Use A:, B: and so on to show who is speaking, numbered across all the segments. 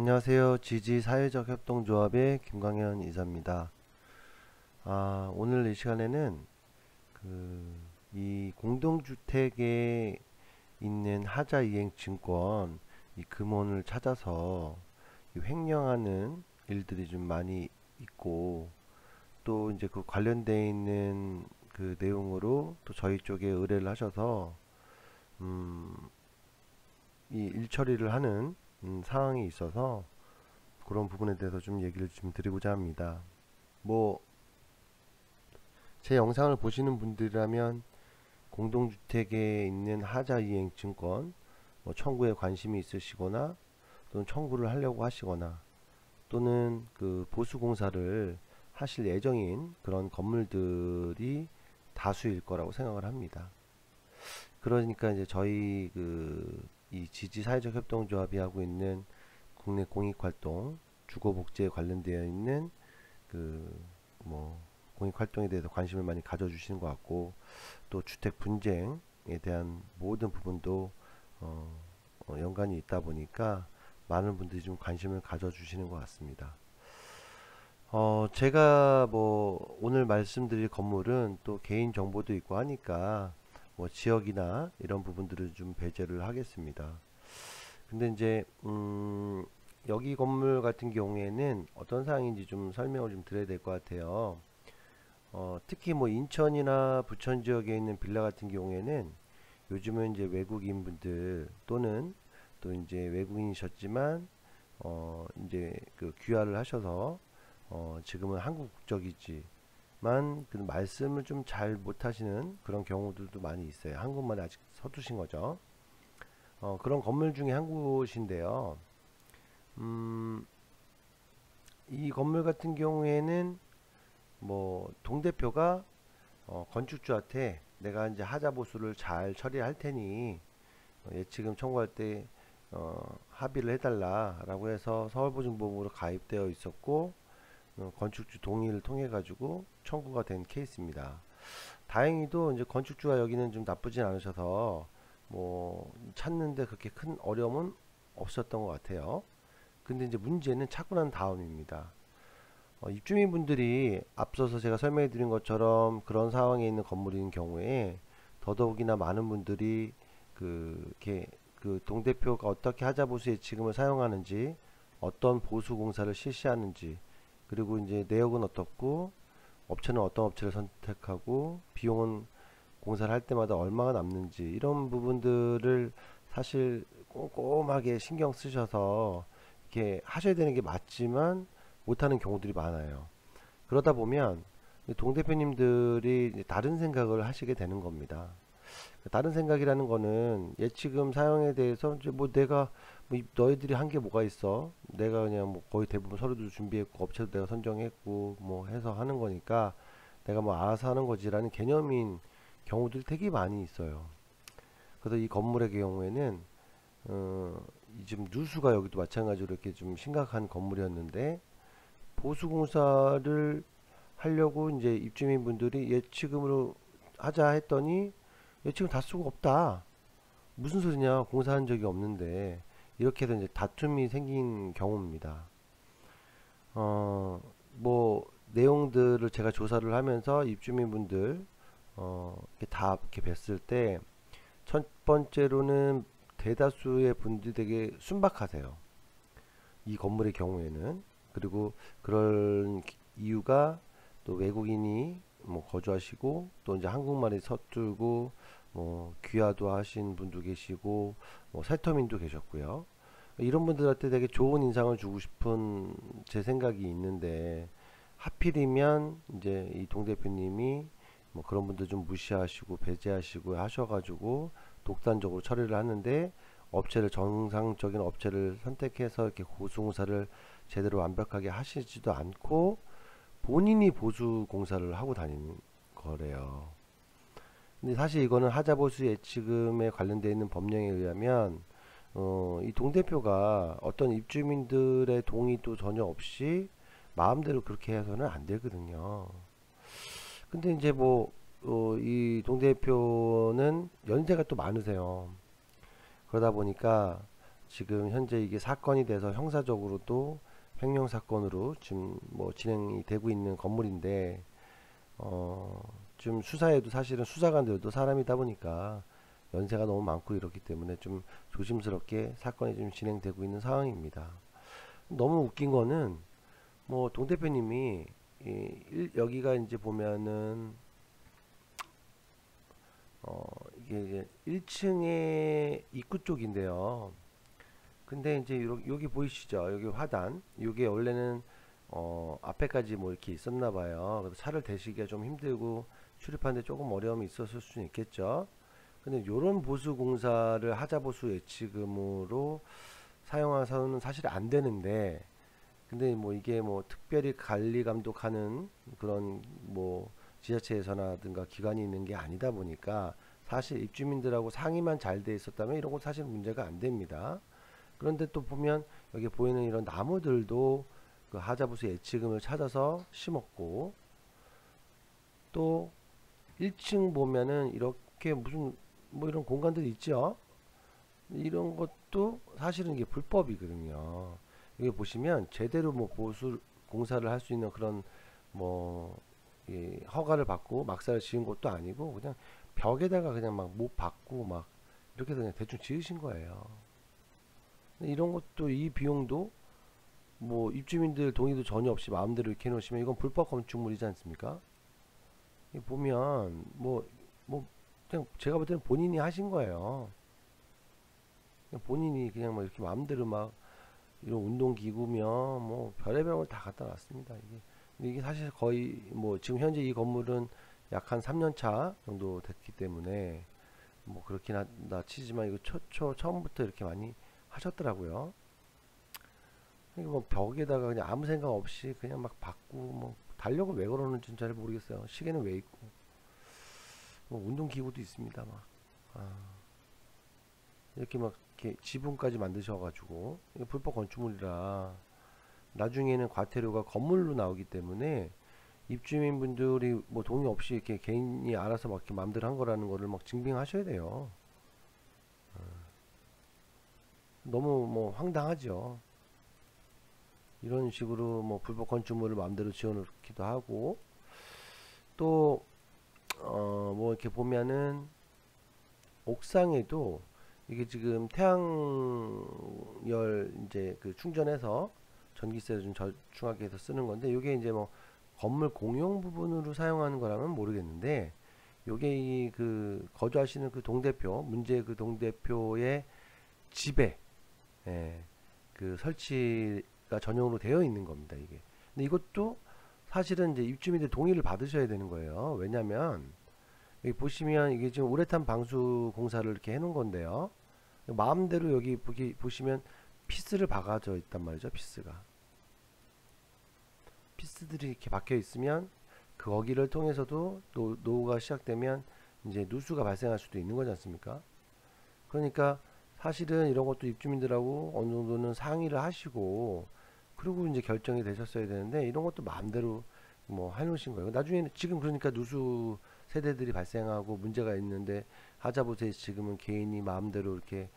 A: 안녕하세요. 지지 사회적 협동조합의 김광현 이사입니다. 오늘 이 시간에는 이 공동주택에 있는 하자 이행 증권 이 금원을 찾아서 이 횡령하는 일들이 좀 많이 있고, 또 이제 그 관련되어 있는 그 내용으로 또 저희 쪽에 의뢰를 하셔서 음, 이 일처리를 하는 상황이 있어서 그런 부분에 대해서 좀 얘기를 좀 드리고자 합니다. 뭐 제 영상을 보시는 분들이라면 공동주택에 있는 하자 이행 증권 뭐 청구에 관심이 있으시거나, 또는 청구를 하려고 하시거나, 또는 그 보수공사를 하실 예정인 그런 건물들이 다수일 거라고 생각을 합니다. 그러니까 이제 저희 이 지지 사회적 협동조합이 하고 있는 국내 공익활동, 주거복지에 관련되어 있는 뭐 공익활동에 대해서 관심을 많이 가져주시는 것 같고, 또 주택 분쟁에 대한 모든 부분도 연관이 있다 보니까 많은 분들이 좀 관심을 가져주시는 것 같습니다. 제가 뭐 오늘 말씀드릴 건물은 또 개인 정보도 있고 하니까 뭐 지역이나 이런 부분들을 좀 배제를 하겠습니다. 근데 이제 여기 건물 같은 경우에는 어떤 사항인지 좀 설명을 좀 드려야 될 것 같아요. 특히 뭐 인천이나 부천 지역에 있는 빌라 같은 경우에는 요즘은 이제 외국인 분들, 또는 또 이제 외국인이셨지만 이제 그 귀화를 하셔서 지금은 한국 국적이지만 그 말씀을 좀 잘 못하시는 그런 경우들도 많이 있어요. 한국말이 아직 서투신 거죠. 그런 건물 중에 한 곳인데요. 이 건물 같은 경우에는 뭐 동대표가 건축주한테 내가 이제 하자 보수를 잘 처리할 테니 예치금 청구할 때 합의를 해달라라고 해서 서울보증보험으로 가입되어 있었고, 건축주 동의를 통해 가지고 청구가 된 케이스입니다. 다행히도 이제 건축주가 여기는 좀 나쁘진 않으셔서 뭐 찾는데 그렇게 큰 어려움은 없었던 것 같아요. 근데 이제 문제는 찾고 난 다음입니다. 입주민분들이 앞서서 제가 설명해 드린 것처럼 그런 상황에 있는 건물인 경우에 더더욱이나 많은 분들이 이렇게 그 동대표가 어떻게 하자보수 예치금을 사용하는지, 어떤 보수 공사를 실시하는지, 그리고 이제 내역은 어떻고 업체는 어떤 업체를 선택하고 비용은 공사를 할 때마다 얼마가 남는지, 이런 부분들을 사실 꼼꼼하게 신경 쓰셔서 이렇게 하셔야 되는 게 맞지만 못하는 경우들이 많아요. 그러다 보면 동 대표님들이 다른 생각을 하시게 되는 겁니다. 다른 생각이라는 거는 예치금 사용에 대해서 이제 뭐 내가 뭐 너희들이 한 게 뭐가 있어? 내가 그냥 뭐 거의 대부분 서류도 준비했고 업체도 내가 선정했고 뭐 해서 하는 거니까 내가 뭐 알아서 하는 거지라는 개념인 경우들이 되게 많이 있어요. 그래서 이 건물의 경우에는 지금 누수가 여기도 마찬가지로 이렇게 좀 심각한 건물이었는데, 보수공사를 하려고 이제 입주민분들이 예치금으로 하자 했더니 예치금 다 쓰고 없다. 무슨 소리냐? 공사한 적이 없는데. 이렇게 해서 이제 다툼이 생긴 경우입니다. 뭐 내용들을 제가 조사를 하면서 입주민분들 이렇게 다 이렇게 뵀을 때, 첫 번째로는 대다수의 분들이 되게 순박하세요. 이 건물의 경우에는. 그리고 그런 이유가 또 외국인이 뭐 거주하시고, 또 이제 한국말이 서툴고 뭐 귀화도 하신 분도 계시고 뭐 세터민도 계셨고요. 이런 분들한테 되게 좋은 인상을 주고 싶은 제 생각이 있는데, 하필이면 이제 이 동 대표님이 뭐 그런 분들 좀 무시하시고 배제하시고 하셔가지고 독단적으로 처리를 하는데, 업체를 정상적인 업체를 선택해서 이렇게 고수공사를 제대로 완벽하게 하시지도 않고 본인이 보수 공사를 하고 다니는 거래요. 근데 사실 이거는 하자보수 예치금에 관련되어 있는 법령에 의하면 이 동대표가 어떤 입주민들의 동의도 전혀 없이 마음대로 그렇게 해서는 안 되거든요. 근데 이제 뭐 이 동대표는 연세가 또 많으세요. 그러다 보니까 지금 현재 이게 사건이 돼서 형사적으로도 횡령 사건으로 지금 뭐 진행이 되고 있는 건물인데, 좀 수사에도 사실은 수사관들도 사람이다 보니까 연세가 너무 많고 이렇기 때문에 좀 조심스럽게 사건이 좀 진행되고 있는 상황입니다. 너무 웃긴 거는 뭐 동 대표님이 여기가 이제 보면은 이게 이제 1층의 입구 쪽인데요. 근데 이제 여기 보이시죠? 여기 화단. 이게 원래는 앞에까지 뭐 이렇게 있었나 봐요. 그래서 차를 대시기가 좀 힘들고 출입하는데 조금 어려움이 있었을 수는 있겠죠. 근데 요런 보수 공사를 하자보수 예치금으로 사용해서는 사실 안 되는데, 근데 뭐 이게 뭐 특별히 관리 감독하는 그런 뭐 지자체에서나든가 기관이 있는 게 아니다 보니까 사실 입주민들하고 상의만 잘 돼 있었다면 이런 건 사실 문제가 안 됩니다. 그런데 또 보면 여기 보이는 이런 나무들도 그 하자부수 예치금을 찾아서 심었고, 또 1층 보면은 이렇게 무슨 뭐 이런 공간들이 있죠. 이런 것도 사실은 이게 불법이거든요. 여기 보시면 제대로 뭐 보수 공사를 할 수 있는 그런 뭐 허가를 받고 막사를 지은 것도 아니고 그냥 벽에다가 그냥 막 못 박고 막 이렇게 그냥 대충 지으신 거예요. 이런 것도 이 비용도 뭐 입주민들 동의도 전혀 없이 마음대로 이렇게 해놓으시면 이건 불법 건축물이지 않습니까? 보면 뭐 그냥 제가 볼 때는 본인이 하신 거예요. 그냥 본인이 그냥 막 이렇게 마음대로 막 이런 운동기구며 뭐 별의별 걸 다 갖다 놨습니다. 근데 이게 사실 거의 뭐 지금 현재 이 건물은 약 한 3년 차 정도 됐기 때문에 뭐 그렇긴 하다 치지만 이거 처음부터 이렇게 많이 하셨더라고요. 이게 뭐 벽에다가 그냥 아무 생각 없이 그냥 막 받고 뭐 달력을 왜 걸어놓는지 잘 모르겠어요. 시계는 왜 있고 뭐 운동기구도 있습니다. 막 이렇게 막 이렇게 지붕까지 만드셔가지고 이게 불법 건축물이라 나중에는 과태료가 건물로 나오기 때문에 입주민분들이 뭐 동의 없이 이렇게 개인이 알아서 막 이렇게 마음대로 한 거라는 거를 막 증빙하셔야 돼요. 너무 뭐 황당하죠. 이런 식으로 뭐 불법 건축물을 마음대로 지어놓기도 하고, 또 뭐 이렇게 보면은 옥상에도 이게 지금 태양열 이제 그 충전해서 전기세를 좀 절충하게 해서 쓰는 건데, 이게 이제 뭐 건물 공용 부분으로 사용하는 거라면 모르겠는데, 요게 이 그 거주하시는 그 동대표, 문제 그 동대표의 집에 그 설치가 전용으로 되어 있는 겁니다, 이게. 근데 이것도 사실은 이제 입주민들 동의를 받으셔야 되는 거예요. 왜냐면 여기 보시면 이게 지금 우레탄 방수 공사를 이렇게 해놓은 건데요. 마음대로 여기 보시면 피스를 박아져 있단 말이죠. 피스들이 이렇게 박혀 있으면 거기를 통해서도 노후가 시작되면 이제 누수가 발생할 수도 있는 거지 않습니까? 그러니까 사실은 이런 것도 입주민들하고 어느 정도는 상의를 하시고 그리고 이제 결정이 되셨어야 되는데 이런 것도 마음대로 뭐 해놓으신 거예요. 나중에는 지금 그러니까 누수 세대들이 발생하고 문제가 있는데 하자보세 지금은 개인이 마음대로 이렇게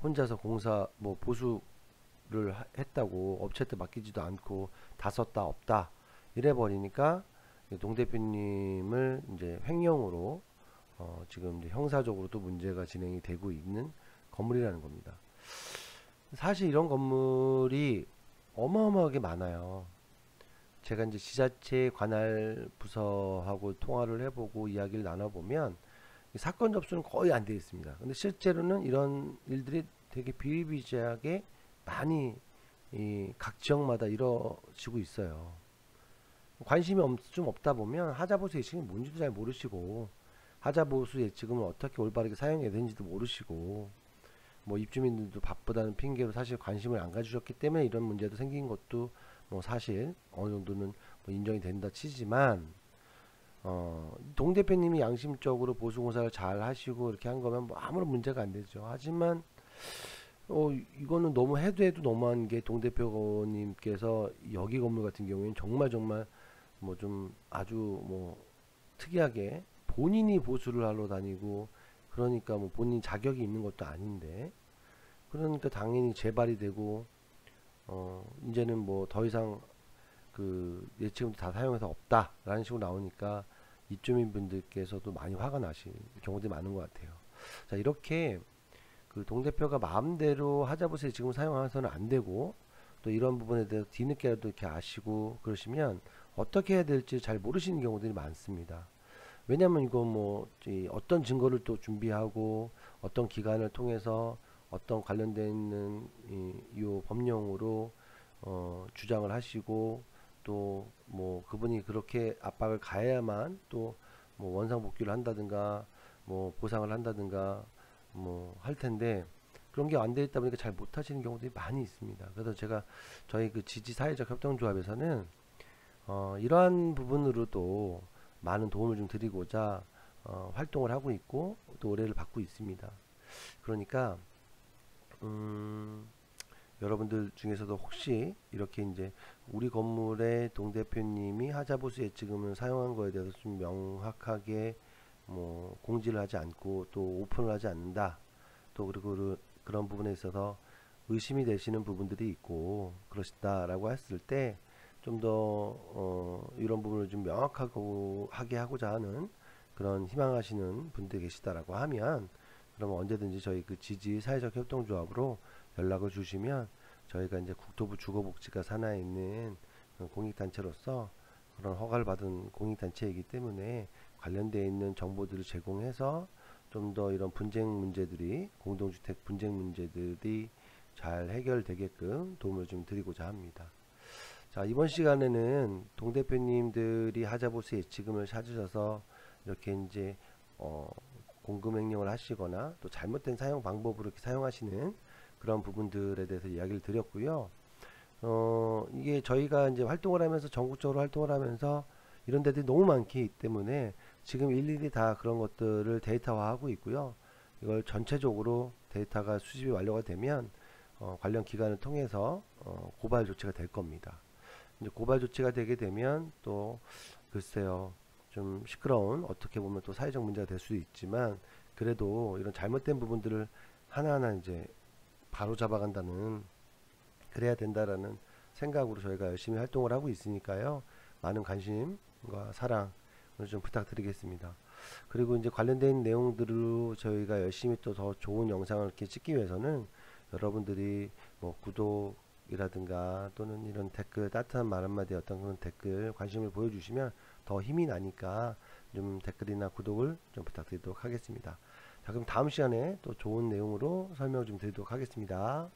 A: 혼자서 공사 뭐 보수를 했다고 업체한테 맡기지도 않고 다 썼다 없다 이래 버리니까 동 대표님을 이제 횡령으로 지금 이제 형사적으로도 문제가 진행이 되고 있는 건물이라는 겁니다. 사실 이런 건물이 어마어마하게 많아요. 제가 이제 지자체 관할 부서하고 통화를 해보고 이야기를 나눠보면 사건 접수는 거의 안 되어 있습니다. 근데 실제로는 이런 일들이 되게 비일비재하게 많이 각 지역마다 이루어지고 있어요. 관심이 좀 없다 보면 하자보수 예측이 뭔지도 잘 모르시고 하자보수 예측은 어떻게 올바르게 사용해야 되는지도 모르시고 뭐 입주민들도 바쁘다는 핑계로 사실 관심을 안 가주셨기 때문에 이런 문제도 생긴 것도 뭐 사실 어느 정도는 뭐 인정이 된다 치지만 동 대표님이 양심적으로 보수공사를 잘 하시고 이렇게 한 거면 뭐 아무런 문제가 안 되죠. 하지만 이거는 너무 해도 너무한 게 동 대표님께서 여기 건물 같은 경우에는 정말 뭐 좀 아주 뭐 특이하게 본인이 보수를 하러 다니고 그러니까 뭐 본인 자격이 있는 것도 아닌데 그러니까 당연히 재발이 되고 이제는 뭐 더 이상 예치금도 다 사용해서 없다라는 식으로 나오니까 입주민 분들께서도 많이 화가 나실 경우들이 많은 것 같아요. 자, 이렇게 동 대표가 마음대로 하자보세 지금 사용해서는 안 되고, 또 이런 부분에 대해서 뒤늦게라도 이렇게 아시고 그러시면 어떻게 해야 될지 잘 모르시는 경우들이 많습니다. 왜냐면 이거 뭐 어떤 증거를 또 준비하고 어떤 기관을 통해서 어떤 관련되어 있는 이 법령으로 주장을 하시고, 또 뭐 그분이 그렇게 압박을 가해야만 또 뭐 원상복귀를 한다든가 뭐 보상을 한다든가 뭐 할 텐데, 그런 게 안 돼 있다 보니까 잘 못하시는 경우들이 많이 있습니다. 그래서 제가 저희 지지 사회적 협동조합에서는 이러한 부분으로도 많은 도움을 좀 드리고자 활동을 하고 있고 또 의뢰를 받고 있습니다. 그러니까 여러분들 중에서도 혹시 이렇게 이제 우리 건물의 동대표님이 하자보수 예치금을 사용한 거에 대해서 좀 명확하게 뭐 공지를 하지 않고 또 오픈을 하지 않는다, 또 그리고 그런 부분에 있어서 의심이 되시는 부분들이 있고 그러시다라고 했을 때, 좀 더 이런 부분을 좀 명확하게 하고자 하는 그런 희망하시는 분들이 계시다라고 하면, 그러면 언제든지 저희 지지 사회적 협동조합으로 연락을 주시면 저희가 이제 국토부 주거복지과 산하에 있는 공익단체로서 그런 허가를 받은 공익단체이기 때문에 관련되어 있는 정보들을 제공해서 좀 더 이런 분쟁 문제들이, 공동주택 분쟁 문제들이 잘 해결되게끔 도움을 좀 드리고자 합니다. 자, 이번 시간에는 동대표님들이 하자보수 예치금을 찾으셔서 이렇게 이제 공금횡령을 하시거나 또 잘못된 사용 방법으로 이렇게 사용하시는 그런 부분들에 대해서 이야기를 드렸고요. 이게 저희가 이제 활동을 하면서, 전국적으로 활동을 하면서 이런 데들이 너무 많기 때문에 지금 일일이 다 그런 것들을 데이터화하고 있고요. 이걸 전체적으로 데이터가 수집이 완료가 되면 관련 기관을 통해서 고발 조치가 될 겁니다. 이제 고발 조치가 되게 되면 또 글쎄요, 좀 시끄러운, 어떻게 보면 또 사회적 문제가 될 수도 있지만, 그래도 이런 잘못된 부분들을 하나하나 이제 바로 잡아간다는, 그래야 된다라는 생각으로 저희가 열심히 활동을 하고 있으니까요. 많은 관심과 사랑을 좀 부탁드리겠습니다. 그리고 이제 관련된 내용들로 저희가 열심히 또 더 좋은 영상을 이렇게 찍기 위해서는 여러분들이 뭐 구독이라든가 또는 이런 댓글, 따뜻한 말 한마디, 어떤 그런 댓글 관심을 보여주시면 더 힘이 나니까 좀 댓글이나 구독을 좀 부탁드리도록 하겠습니다. 자, 그럼 다음 시간에 또 좋은 내용으로 설명을 좀 드리도록 하겠습니다.